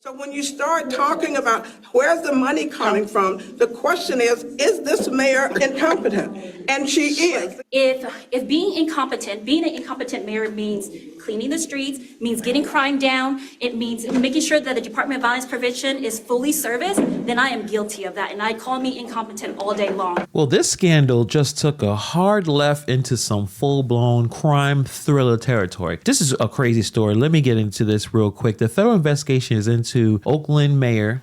So when you start talking about where's the money coming from, the question is this mayor incompetent? And she is. If being an incompetent mayor means cleaning the streets, means getting crime down, it means making sure that the Department of Violence Prevention is fully serviced, then I am guilty of that. And I call me incompetent all day long. Well, this scandal just took a hard left into some full-blown crime thriller territory. This is a crazy story. Let me get into this real quick. The federal investigation is into former Oakland Mayor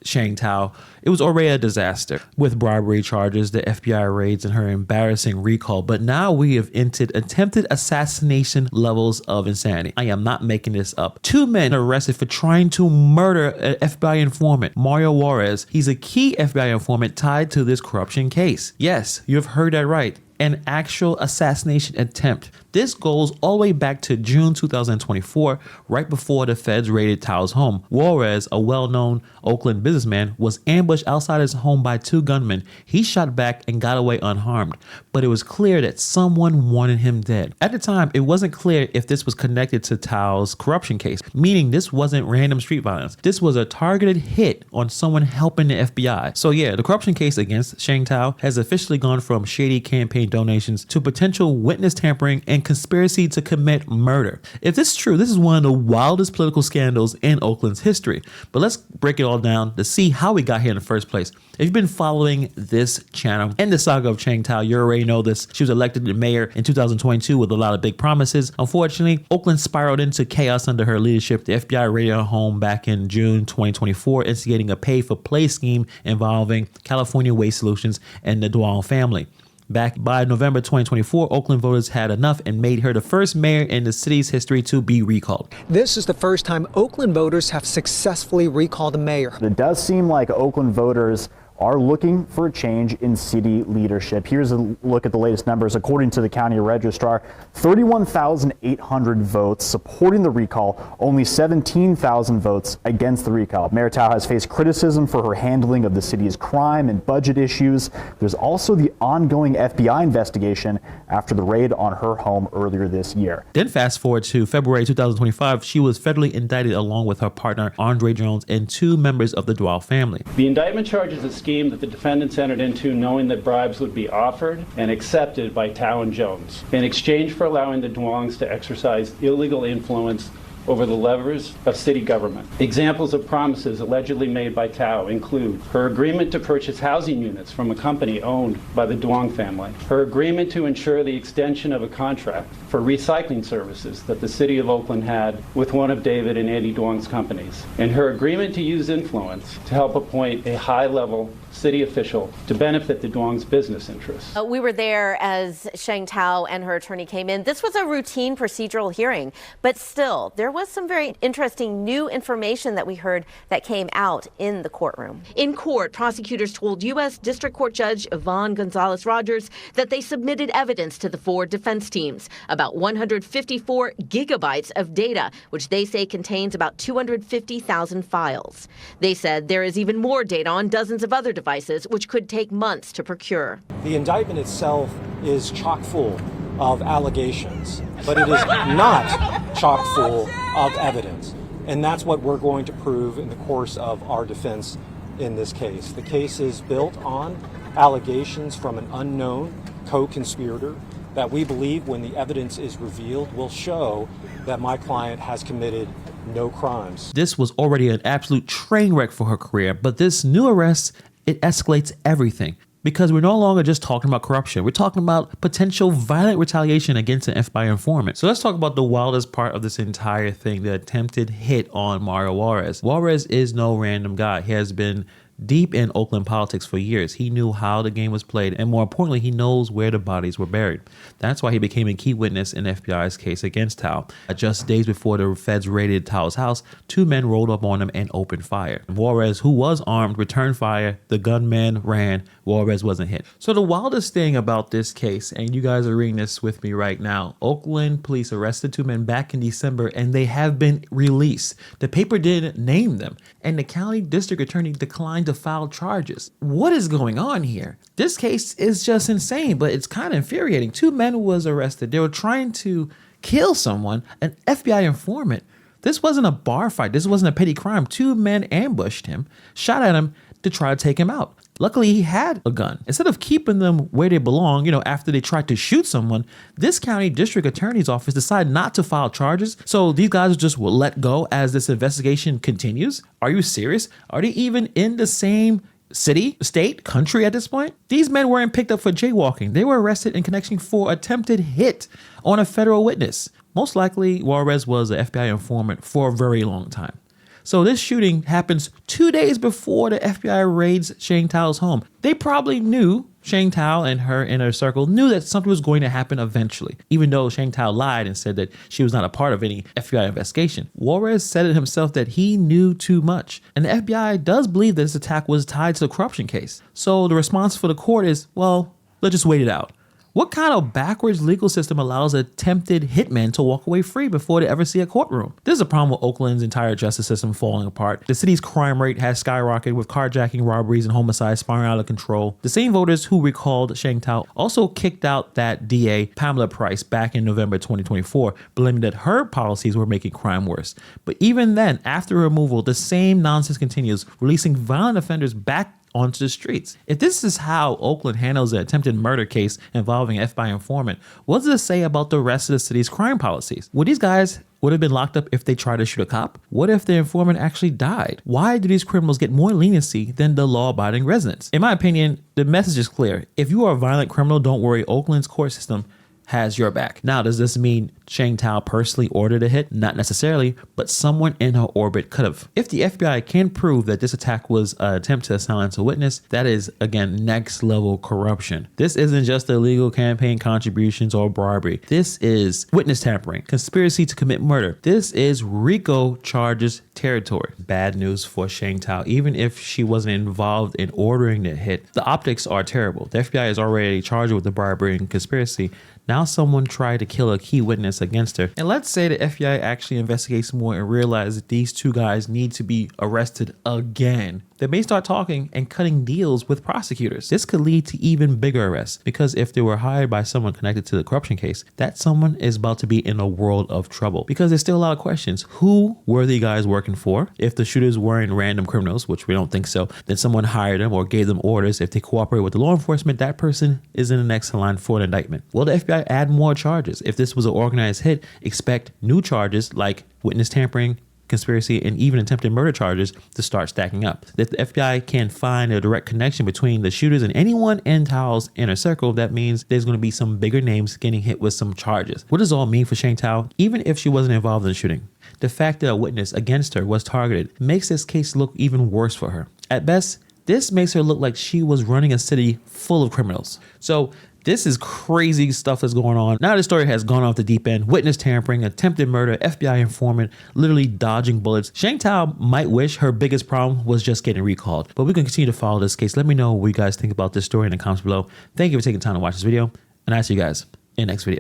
Sheng Thao. It was already a disaster with bribery charges, the FBI raids, and her embarrassing recall. But now we have entered attempted assassination levels of insanity. I am not making this up. 2 men arrested for trying to murder an FBI informant, Mario Juarez. He's a key FBI informant tied to this corruption case. Yes, you've heard that right. An actual assassination attempt. This goes all the way back to June 2024, right before the feds raided Thao's home. Juarez, a well-known Oakland businessman, was ambushed outside his home by 2 gunmen. He shot back and got away unharmed, but it was clear that someone wanted him dead. At the time, it wasn't clear if this was connected to Thao's corruption case, meaning this wasn't random street violence. This was a targeted hit on someone helping the FBI. So yeah, the corruption case against Sheng Thao has officially gone from shady campaign donations to potential witness tampering and conspiracy to commit murder. If this is true, this is one of the wildest political scandals in Oakland's history. But let's break it all down to see how we got here in the first place. If you've been following this channel and the saga of Sheng Thao, you already know this. She was elected the mayor in 2022 with a lot of big promises. Unfortunately, Oakland spiraled into chaos under her leadership. The FBI raided her home back in June 2024, instigating a pay-for-play scheme involving California Waste Solutions and the Thao family. Back by November 2024, Oakland voters had enough and made her the first mayor in the city's history to be recalled. This is the first time Oakland voters have successfully recalled a mayor. It does seem like Oakland voters are looking for a change in city leadership. Here's a look at the latest numbers. According to the county registrar, 31,800 votes supporting the recall, only 17,000 votes against the recall. Mayor Thao has faced criticism for her handling of the city's crime and budget issues. There's also the ongoing FBI investigation after the raid on her home earlier this year. Then fast forward to February 2025, she was federally indicted along with her partner Andre Jones and 2 members of the Thao family. The indictment charges a scheme that the defendants entered into knowing that bribes would be offered and accepted by Thao and Jones in exchange for allowing the Duongs to exercise illegal influence over the levers of city government. Examples of promises allegedly made by Thao include her agreement to purchase housing units from a company owned by the Duong family, her agreement to ensure the extension of a contract for recycling services that the city of Oakland had with one of David and Andy Duong's companies, and her agreement to use influence to help appoint a high-level city official to benefit the Duong's business interests. We were there as Sheng Thao and her attorney came in. This was a routine procedural hearing, but still, there was some very interesting new information that we heard that came out in the courtroom. In court, prosecutors told U.S. District Court Judge Yvonne Gonzalez-Rogers that they submitted evidence to the 4 defense teams, about 154 gigabytes of data, which they say contains about 250,000 files. They said there is even more data on dozens of other devices, which could take months to procure. The indictment itself is chock full of allegations, but it is not chock full of evidence. And that's what we're going to prove in the course of our defense in this case. The case is built on allegations from an unknown co-conspirator that we believe, when the evidence is revealed, will show that my client has committed no crimes. This was already an absolute train wreck for her career, but this new arrest, it escalates everything. Because we're no longer just talking about corruption. We're talking about potential violent retaliation against an FBI informant. So let's talk about the wildest part of this entire thing, the attempted hit on Mario Juarez. Juarez is no random guy. He has been deep in Oakland politics for years. He knew how the game was played, and more importantly, he knows where the bodies were buried. That's why he became a key witness in the FBI's case against Thao. Just days before the feds raided Thao's house, 2 men rolled up on him and opened fire. Juarez, who was armed, returned fire. The gunman ran. Juarez wasn't hit. So the wildest thing about this case, and you guys are reading this with me right now, Oakland police arrested 2 men back in December, and they have been released. The paper didn't name them, and the county district attorney declined to file charges. What is going on here? This case is just insane, but it's kind of infuriating. 2 men was arrested. They were trying to kill someone, an FBI informant. This wasn't a bar fight. This wasn't a petty crime. 2 men ambushed him, shot at him to try to take him out. Luckily, he had a gun. Instead of keeping them where they belong, after they tried to shoot someone, this county district attorney's office decided not to file charges. So these guys just will let go as this investigation continues. Are you serious? Are they even in the same city, state, country at this point? These men weren't picked up for jaywalking. They were arrested in connection for attempted hit on a federal witness. Most likely, Juarez was an FBI informant for a very long time. So this shooting happens 2 days before the FBI raids Sheng Thao's home. They probably knew, Sheng Thao and her inner circle knew that something was going to happen eventually, even though Sheng Thao lied and said that she was not a part of any FBI investigation. Juarez said it himself that he knew too much. And the FBI does believe that this attack was tied to the corruption case. So the response for the court is, well, let's just wait it out. What kind of backwards legal system allows a tempted hitman to walk away free before they ever see a courtroom? This is a problem with Oakland's entire justice system falling apart. The city's crime rate has skyrocketed with carjacking, robberies, and homicides spiraling out of control. The same voters who recalled Sheng Thao also kicked out that DA, Pamela Price, back in November 2024, blaming that her policies were making crime worse. But even then, after removal, the same nonsense continues, releasing violent offenders back onto the streets. If this is how Oakland handles an attempted murder case involving an FBI informant, what does it say about the rest of the city's crime policies? Would these guys have been locked up if they tried to shoot a cop? What if the informant actually died? Why do these criminals get more leniency than the law-abiding residents? In my opinion, the message is clear. If you are a violent criminal, don't worry, Oakland's court system has your back. Now, does this mean Sheng Thao personally ordered a hit? Not necessarily, but someone in her orbit could have. If the FBI can prove that this attack was an attempt to silence a witness, that is, again, next level corruption. This isn't just illegal campaign contributions or bribery. This is witness tampering, conspiracy to commit murder. This is RICO charges territory. Bad news for Sheng Thao. Even if she wasn't involved in ordering the hit, the optics are terrible. The FBI is already charged with the bribery and conspiracy. Now someone tried to kill a key witness against her. And let's say the FBI actually investigates more and realizes that these 2 guys need to be arrested again. They may start talking and cutting deals with prosecutors. This could lead to even bigger arrests, because if they were hired by someone connected to the corruption case, that someone is about to be in a world of trouble, because there's still a lot of questions. Who were the guys working for? If the shooters weren't random criminals, which we don't think so, then someone hired them or gave them orders. If they cooperate with the law enforcement, that person is in the next in line for an indictment. Will the FBI add more charges? If this was an organized hit, expect new charges like witness tampering, conspiracy, and even attempted murder charges to start stacking up. If the FBI can find a direct connection between the shooters and anyone in Thao's inner circle, that means there's going to be some bigger names getting hit with some charges. What does it all mean for Sheng Thao? Even if she wasn't involved in the shooting, the fact that a witness against her was targeted makes this case look even worse for her. At best, this makes her look like she was running a city full of criminals. So this is crazy stuff that's going on. Now the story has gone off the deep end. Witness tampering, attempted murder, FBI informant, literally dodging bullets. Sheng Thao might wish her biggest problem was just getting recalled. But we're going to continue to follow this case. Let me know what you guys think about this story in the comments below. Thank you for taking time to watch this video, and I'll see you guys in the next video.